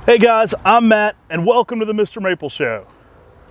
Hey guys, I'm Matt and welcome to the Mr. Maple Show.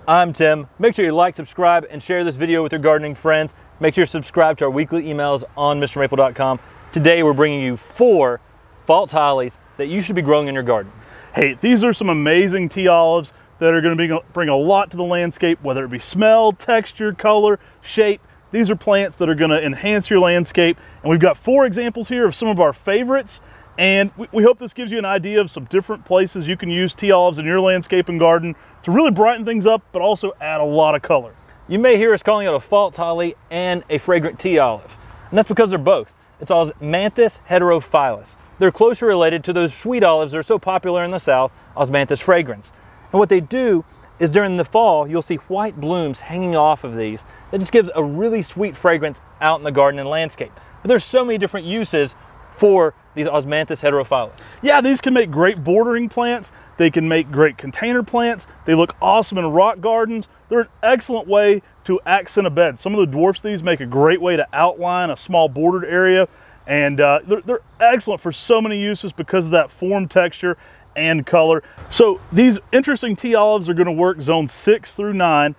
I'm Tim. Make sure you like, subscribe, and share this video with your gardening friends. Make sure you subscribe to our weekly emails on MrMaple.com. Today we're bringing you 4 false hollies that you should be growing in your garden. Hey, these are some amazing tea olives that are going to bring a lot to the landscape, whether it be smell, texture, color, shape. These are plants that are going to enhance your landscape, and we've got 4 examples here of some of our favorites. And we hope this gives you an idea of some different places you can use tea olives in your landscape and garden to really brighten things up, but also add a lot of color. You may hear us calling it a false holly and a fragrant tea olive, and that's because they're both. It's OSMANTHUS heterophylllus. They're closely related to those sweet olives that are so popular in the South, OSMANTHUS fragrans. And what they do is during the fall, you'll see white blooms hanging off of these. That just gives a really sweet fragrance out in the garden and landscape. But there's so many different uses for these OSMANTHUS heterophylllus. Yeah, these can make great bordering plants. They can make great container plants. They look awesome in rock gardens. They're an excellent way to accent a bed. Some of the dwarfs these make a great way to outline a small bordered area. And they're excellent for so many uses because of that form, texture, and color. So these interesting tea olives are going to work zone 6 through 9.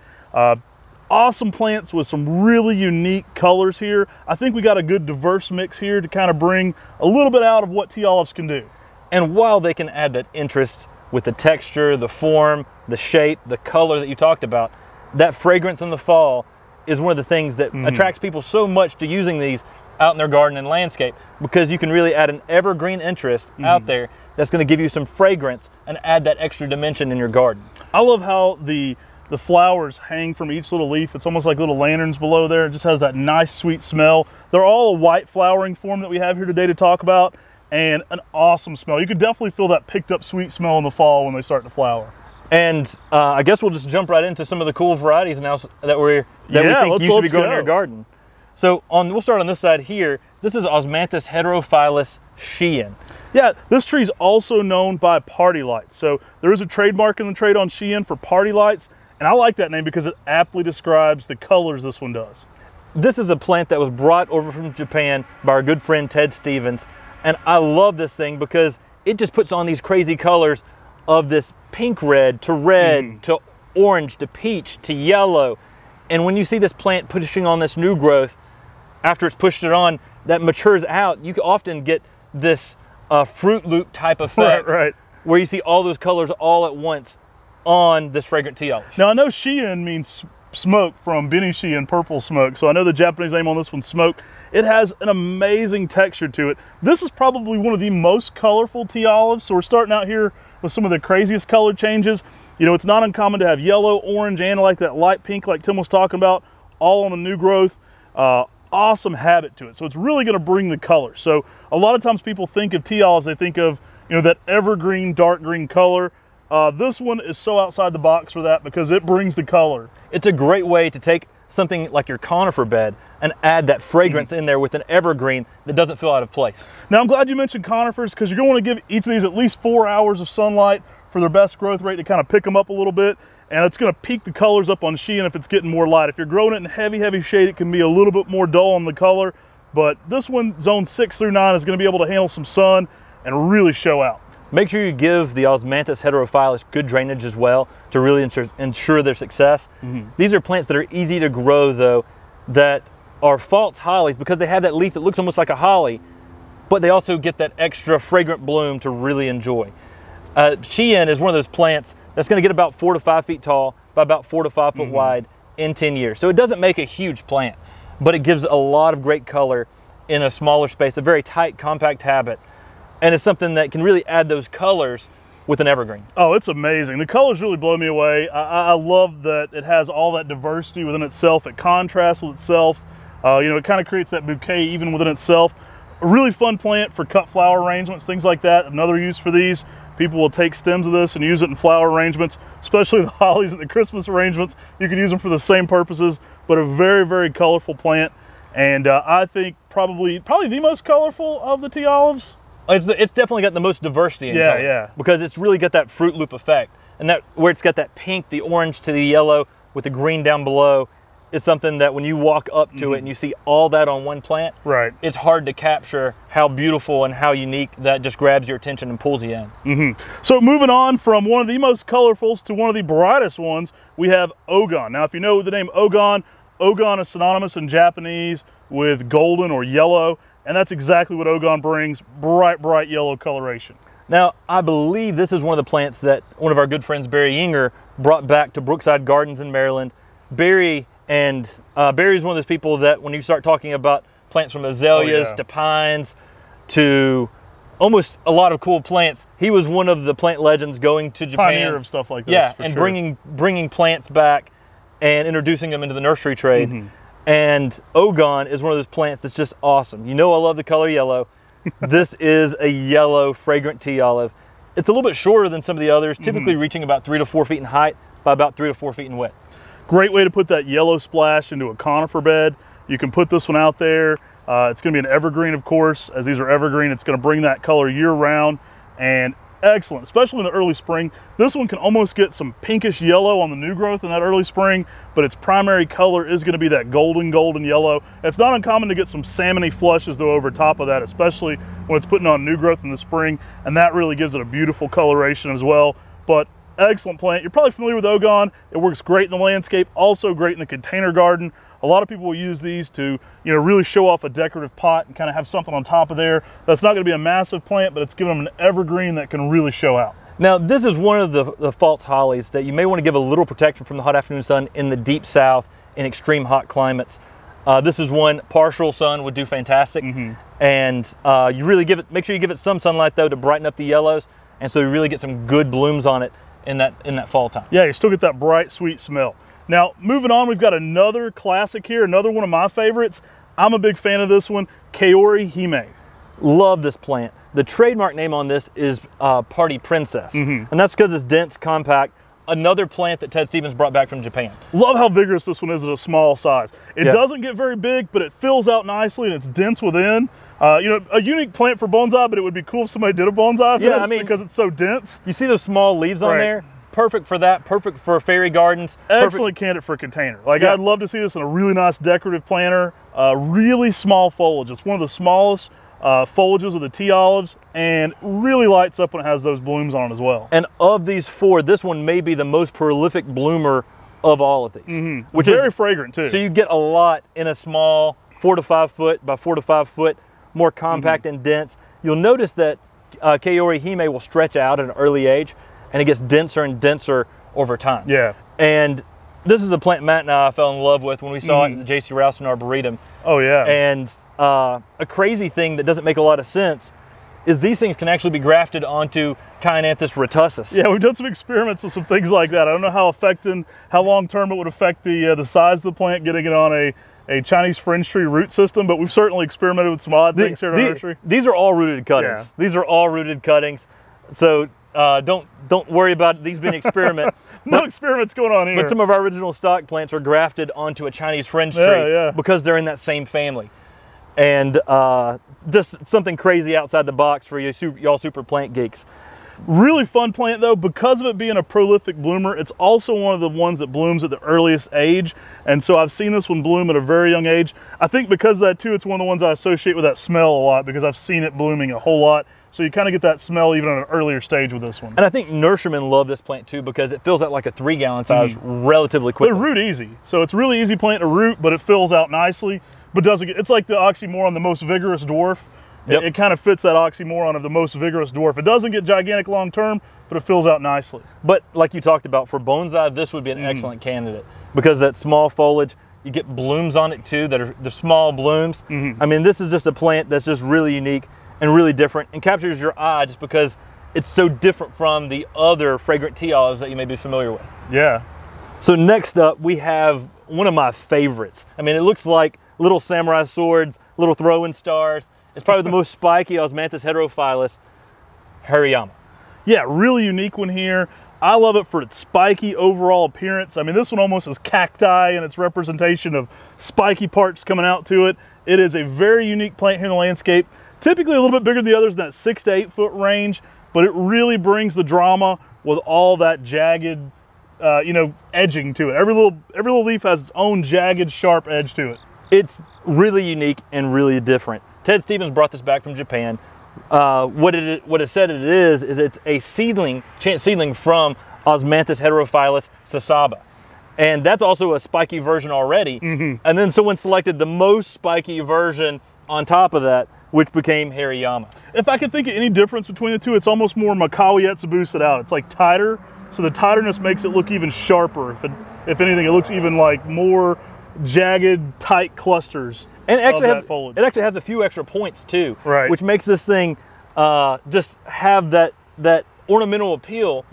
Awesome plants with some really unique colors here. I think we got a good diverse mix here to kind of bring a little bit out of what tea olives can do. And while they can add that interest with the texture, the form, the shape, the color that you talked about, that fragrance in the fall is one of the things that attracts people so much to using these out in their garden and landscape, because you can really add an evergreen interest out there that's going to give you some fragrance and add that extra dimension in your garden. I love how the flowers hang from each little leaf. It's almost like little lanterns below there. It just has that nice sweet smell. They're all a white flowering form that we have here today to talk about, and an awesome smell. You can definitely feel that picked up sweet smell in the fall when they start to flower. And I guess we'll just jump right into some of the cool varieties now that we think you should be growing in your garden. So we'll start on this side here. This is OSMANTHUS heterophylllus Sheehan. Yeah, this tree is also known by party lights. So there is a trademark in the trade on Sheehan for party lights. And I like that name because it aptly describes the colors this one does. This is a plant that was brought over from Japan by our good friend Ted Stevens. And I love this thing because it just puts on these crazy colors of this pink red to orange to peach to yellow. And when you see this plant pushing on this new growth, after it's pushed it on, that matures out, you can often get this Fruit Loop type effect, right, where you see all those colors all at once on this fragrant tea olive. Now I know Sheehan means smoke from Benny Sheehan, purple smoke. So I know the Japanese name on this one, smoke. It has an amazing texture to it. This is probably one of the most colorful tea olives. So we're starting out here with some of the craziest color changes. You know, it's not uncommon to have yellow, orange, and like that light pink like Tim was talking about, all on the new growth. Awesome habit to it. So it's really going to bring the color. So a lot of times people think of tea olives, they think of, you know, that evergreen dark green color. This one is so outside the box for that because it brings the color. It's a great way to take something like your conifer bed and add that fragrance in there with an evergreen that doesn't feel out of place. Now I'm glad you mentioned conifers because you're going to want to give each of these at least 4 hours of sunlight for their best growth rate to kind of pick them up a little bit. And it's going to peak the colors up on Sheehan if it's getting more light. If you're growing it in heavy shade, it can be a little bit more dull on the color. But this one, zone 6 through 9, is going to be able to handle some sun and really show out. Make sure you give the OSMANTHUS heterophylllus good drainage as well to really ensure their success. These are plants that are easy to grow though, that are false hollies because they have that leaf that looks almost like a holly, but they also get that extra fragrant bloom to really enjoy. Sheehan is one of those plants that's going to get about 4 to 5 feet tall by about 4 to 5 foot wide in 10 years. So it doesn't make a huge plant, but it gives a lot of great color in a smaller space, a very tight, compact habit. And it's something that can really add those colors with an evergreen. Oh, it's amazing. The colors really blow me away. I love that it has all that diversity within itself. It contrasts with itself. You know, it kind of creates that bouquet even within itself. A really fun plant for cut flower arrangements, things like that. Another use for these, people will take stems of this and use it in flower arrangements, especially the hollies and the Christmas arrangements. You can use them for the same purposes, but a very colorful plant. And I think probably the most colorful of the tea olives. It's definitely got the most diversity in color. Because it's really got that Fruit Loop effect. And that where it's got that pink, the orange to the yellow with the green down below. is something that when you walk up to it and you see all that on one plant, right, it's hard to capture how beautiful and how unique that just grabs your attention and pulls you in. So moving on from one of the most colorfuls to one of the brightest ones, we have OGON. Now, if you know the name OGON, OGON is synonymous in Japanese with golden or yellow, and that's exactly what OGON brings, bright, bright yellow coloration. Now, I believe this is one of the plants that one of our good friends, Barry Yinger, brought back to Brookside Gardens in Maryland. Barry is one of those people that when you start talking about plants from azaleas to pines to almost a lot of cool plants, he was one of the plant legends going to Japan. Pioneer of stuff like this. Yeah, and bringing plants back and introducing them into the nursery trade. And OGON is one of those plants that's just awesome. You know I love the color yellow. This is a yellow fragrant tea olive. It's a little bit shorter than some of the others, typically reaching about 3 to 4 feet in height by about 3 to 4 feet in width. Great way to put that yellow splash into a conifer bed. You can put this one out there. It's going to be an evergreen, of course. As these are evergreen, it's going to bring that color year-round, and excellent, especially in the early spring. This one can almost get some pinkish yellow on the new growth in that early spring, but its primary color is going to be that golden yellow. It's not uncommon to get some salmony flushes though over top of that, especially when it's putting on new growth in the spring, and that really gives it a beautiful coloration as well. But excellent plant. You're probably familiar with OGON. It works great in the landscape, also great in the container garden. A lot of people will use these to, you know, really show off a decorative pot and kind of have something on top of there. That's not going to be a massive plant, but it's giving them an evergreen that can really show out. Now, this is one of the false hollies that you may want to give a little protection from the hot afternoon sun in the deep south in extreme hot climates. This is one partial sun would do fantastic, and you really make sure you give it some sunlight though to brighten up the yellows, and so you really get some good blooms on it in that fall time. Yeah, you still get that bright, sweet smell. Now, moving on, we've got another classic here, another one of my favorites. I'm a big fan of this one, KARI Hime. Love this plant. The trademark name on this is Party Princess, and that's because it's dense, compact. Another plant that Ted Stevens brought back from Japan. Love how vigorous this one is at a small size. It doesn't get very big, but it fills out nicely and it's dense within. You know, a unique plant for bonsai, but it would be cool if somebody did a bonsai for this because it's so dense. You see those small leaves on there? Perfect for that, perfect for fairy gardens. Excellent candidate for a container. Like, I'd love to see this in a really nice decorative planter. Really small foliage. It's one of the smallest foliages of the tea olives, and really lights up when it has those blooms on it as well. And of these four, this one may be the most prolific bloomer of all of these. Which is very fragrant too. So you get a lot in a small 4 to 5 foot by 4 to 5 foot, more compact and dense. You'll notice that KARI Hime will stretch out at an early age, and it gets denser and denser over time. Yeah. And this is a plant Matt and I fell in love with when we saw it at the J.C. Rowson Arboretum. Oh yeah. And a crazy thing that doesn't make a lot of sense is these things can actually be grafted onto Chionanthus retussus. Yeah, we've done some experiments with some things like that. I don't know how long term it would affect the size of the plant, getting it on a Chinese fringe tree root system, but we've certainly experimented with some odd things here in our nursery. These are all rooted cuttings. Yeah. These are all rooted cuttings. So don't worry about these being experiment. No experiments going on here. But some of our original stock plants are grafted onto a Chinese fringe tree because they're in that same family. And just something crazy outside the box for y'all super plant geeks. Really fun plant though, because of it being a prolific bloomer. It's also one of the ones that blooms at the earliest age, and so I've seen this one bloom at a very young age. I think because of that too, it's one of the ones I associate with that smell a lot, because I've seen it blooming a whole lot. So you kind of get that smell even at an earlier stage with this one. And I think nurserymen love this plant too, because it fills out like a 3-gallon size relatively quickly. They root easy, so it's really easy plant to root, but it fills out nicely. But doesn't get, it's like the oxymoron, the most vigorous dwarf. Yep. It kind of fits that oxymoron of the most vigorous dwarf. It doesn't get gigantic long term, but it fills out nicely. But like you talked about, for bonsai, this would be an excellent candidate, because that small foliage, you get blooms on it too that are the small blooms. I mean, this is just a plant that's just really unique and really different and captures your eye just because it's so different from the other fragrant tea olives that you may be familiar with. Yeah. So next up, we have one of my favorites. I mean, it looks like little samurai swords, little throwing stars. It's probably the most spiky OSMANTHUS heterophylus, HARIYAMA. Yeah, really unique one here. I love it for its spiky overall appearance. I mean, this one almost is cacti in its representation of spiky parts coming out to it. It is a very unique plant here in the landscape. Typically a little bit bigger than the others, in that 6 to 8 foot range, but it really brings the drama with all that jagged you know, edging to it. Every little leaf has its own jagged, sharp edge to it. It's really unique and really different. Ted Stevens brought this back from Japan. What it said it is it's a seedling, chance seedling from OSMANTHUS heterophylus sasaba. And that's also a spiky version already. And then someone selected the most spiky version on top of that, which became HARIYAMA. If I could think of any difference between the two, it's almost more Makawiyetsu boosted out. It's like tighter, so the tighterness makes it look even sharper. If anything, it looks even like more jagged, tight clusters. And it actually, it actually has a few extra points too, right? Which makes this thing just have that ornamental appeal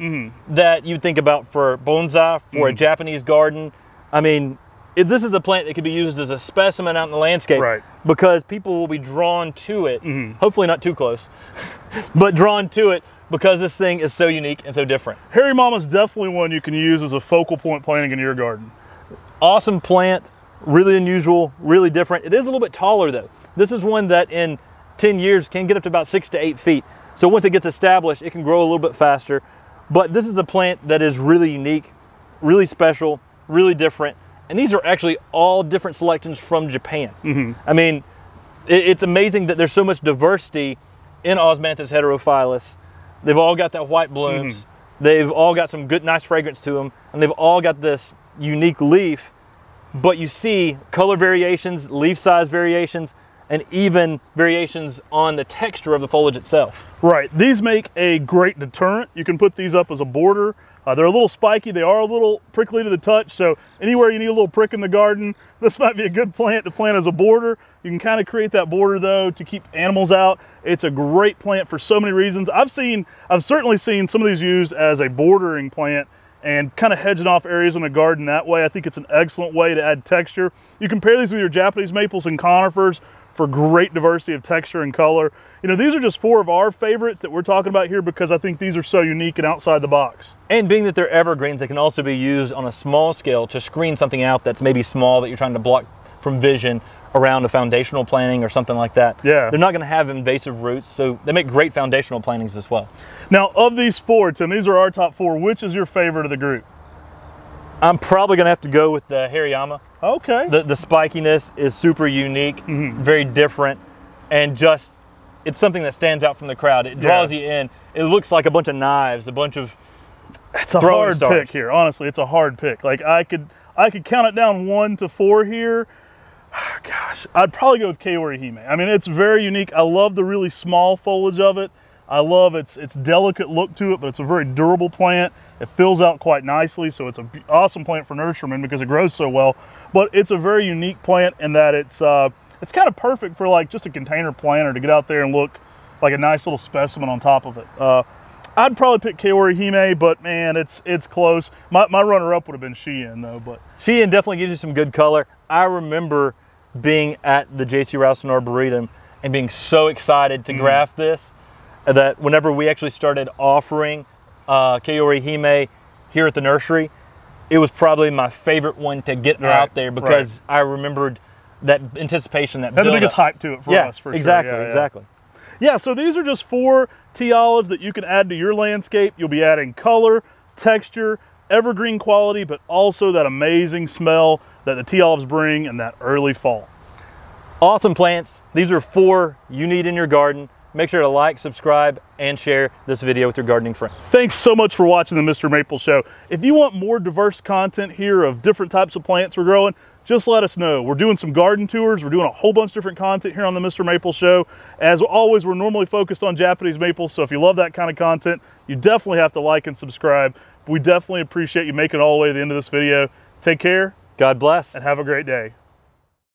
that you think about for bonsai, for a Japanese garden. I mean, this is a plant that could be used as a specimen out in the landscape, right? Because people will be drawn to it. Hopefully not too close, but drawn to it because this thing is so unique and so different. HARIYAMA is definitely one you can use as a focal point planting in your garden. Awesome plant, really unusual, really different. It is a little bit taller though. This is one that in 10 years can get up to about 6 to 8 feet. So once it gets established, it can grow a little bit faster. But this is a plant that is really unique, really special, really different. And these are actually all different selections from Japan. I mean, it's amazing that there's so much diversity in OSMANTHUS heterophylus. They've all got that white blooms. They've all got some good, nice fragrance to them. And they've all got this unique leaf. But you see color variations, leaf size variations, and even variations on the texture of the foliage itself. Right, these make a great deterrent. You can put these up as a border. They're a little spiky, they are a little prickly to the touch, so anywhere you need a little prick in the garden, this might be a good plant to plant as a border. You can kind of create that border though to keep animals out. It's a great plant for so many reasons. I've certainly seen some of these used as a bordering plant and kind of hedging off areas in the garden that way. I think it's an excellent way to add texture. You compare these with your Japanese maples and conifers for great diversity of texture and color. You know, these are just 4 of our favorites that we're talking about here because I think these are so unique and outside the box. And being that they're evergreens, they can also be used on a small scale to screen something out that's maybe small that you're trying to block from vision around a foundational planting or something like that. Yeah. They're not going to have invasive roots, so they make great foundational plantings as well. Now, of these 4, Tim, these are our top 4. Which is your favorite of the group? I'm probably going to have to go with the HARIYAMA. Okay. The spikiness is super unique, very different, and just, it's something that stands out from the crowd. It draws you in. It looks like a bunch of knives, a bunch of It's a hard pick here. Honestly, it's a hard pick. Like I could count it down 1 to 4 here. Gosh, I'd probably go with KARI. I mean, it's very unique. I love the really small foliage of it. I love its delicate look to it, but it's a very durable plant. It fills out quite nicely, so it's an awesome plant for nurserymen because it grows so well. But it's a very unique plant in that it's kind of perfect for like just a container planter to get out there and look like a nice little specimen on top of it. I'd probably pick KARI, but man, it's close. My runner-up would have been Shein though. But Shein definitely gives you some good color. I remember being at the J.C. Ralston Arboretum and being so excited to graft this that whenever we actually started offering KARI here at the nursery, it was probably my favorite one to get out there because I remembered that anticipation, that had the biggest hype to it for us. For exactly, sure. exactly. Yeah, so these are just 4 tea olives that you can add to your landscape. You'll be adding color, texture, evergreen quality, but also that amazing smell that the tea olives bring in that early fall. Awesome plants. These are 4 you need in your garden. Make sure to like, subscribe, and share this video with your gardening friends. Thanks so much for watching the Mr. Maple Show. If you want more diverse content here of different types of plants we're growing, just let us know. We're doing some garden tours. We're doing a whole bunch of different content here on the Mr. Maple Show. As always, we're normally focused on Japanese maples, so if you love that kind of content, you definitely have to like and subscribe. We definitely appreciate you making it all the way to the end of this video. Take care. God bless. And have a great day.